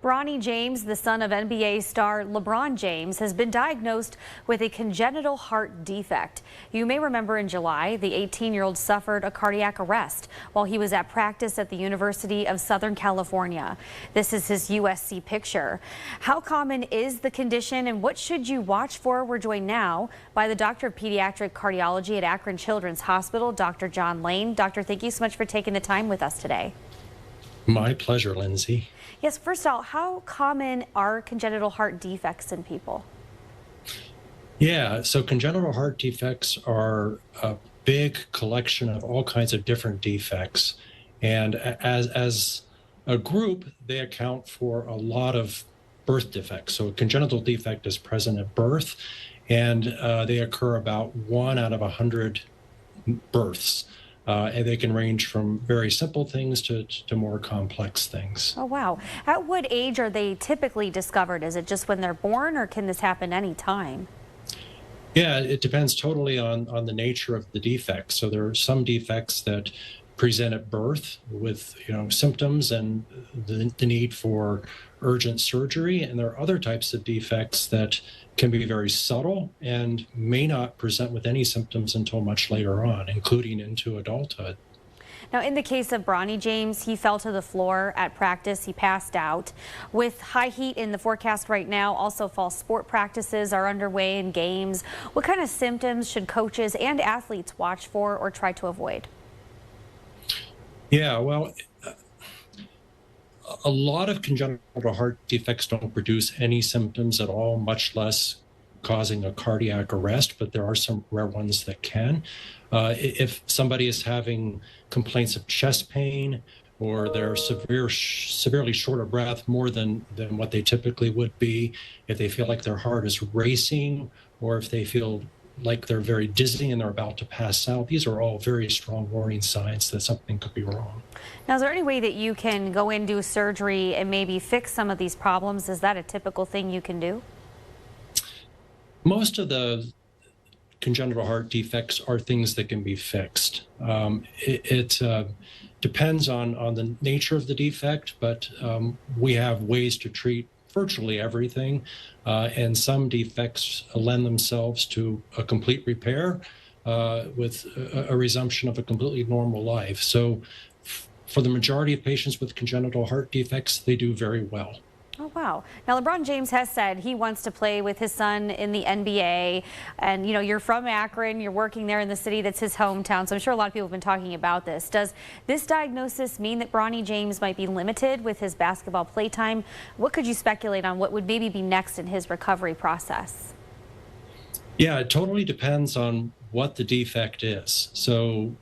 Bronny James, the son of NBA star LeBron James, has been diagnosed with a congenital heart defect. You may remember in July, the 18-year-old suffered a cardiac arrest while he was at practice at the University of Southern California. This is his USC picture. How common is the condition and what should you watch for? We're joined now by the doctor of pediatric cardiology at Akron Children's Hospital, Dr. John Lane. Doctor, thank you so much for taking the time with us today. My pleasure, Lindsay. Yes, first of all, how common are congenital heart defects in people? Yeah, so congenital heart defects are a big collection of all kinds of different defects. And as a group, they account for a lot of birth defects. So a congenital defect is present at birth, and they occur about 1 out of 100 births. And they can range from very simple things to more complex things. Oh, wow. At what age are they typically discovered? Is it just when they're born, or can this happen any time? Yeah, it depends totally on the nature of the defect. So there are some defects that present at birth with symptoms and the need for urgent surgery, and there are other types of defects that can be very subtle and may not present with any symptoms until much later on, including into adulthood. Now, in the case of Bronny James, he fell to the floor at practice. He passed out. With high heat in the forecast right now, also fall sport practices are underway in games. What kind of symptoms should coaches and athletes watch for or try to avoid? Yeah, well, a lot of congenital heart defects don't produce any symptoms at all, much less causing a cardiac arrest, but there are some rare ones that can. If somebody is having complaints of chest pain, or they're severely short of breath, more than what they typically would be, if they feel like their heart is racing, or if they feel like they're very dizzy and they're about to pass out, these are all very strong warning signs that something could be wrong. Now, is there any way that you can go in, do surgery, and maybe fix some of these problems? Is that a typical thing you can do? Most of the congenital heart defects are things that can be fixed. It depends on the nature of the defect, but we have ways to treat virtually everything, and some defects lend themselves to a complete repair with a resumption of a completely normal life. So for the majority of patients with congenital heart defects, they do very well. Oh, wow. Now, LeBron James has said he wants to play with his son in the NBA. And, you're from Akron. You're working there in the city that's his hometown. So I'm sure a lot of people have been talking about this. Does this diagnosis mean that Bronny James might be limited with his basketball playtime? What could you speculate on what would maybe be next in his recovery process? Yeah, it totally depends on what the defect is. So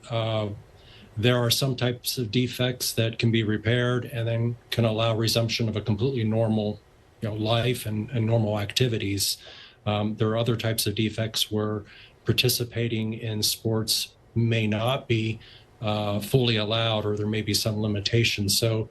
there are some types of defects that can be repaired and then can allow resumption of a completely normal life and normal activities. There are other types of defects where participating in sports may not be fully allowed, or there may be some limitations. So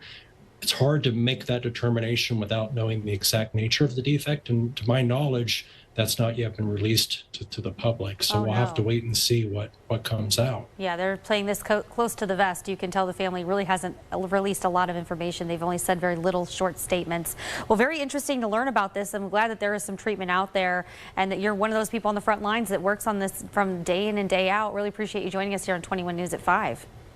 it's hard to make that determination without knowing the exact nature of the defect. And to my knowledge, that's not yet been released to the public. So we'll have to wait and see what comes out. Yeah, they're playing this close to the vest. You can tell the family really hasn't released a lot of information. They've only said very little short statements. Well, very interesting to learn about this. I'm glad that there is some treatment out there and that you're one of those people on the front lines that works on this from day in and day out. Really appreciate you joining us here on 21 News at 5.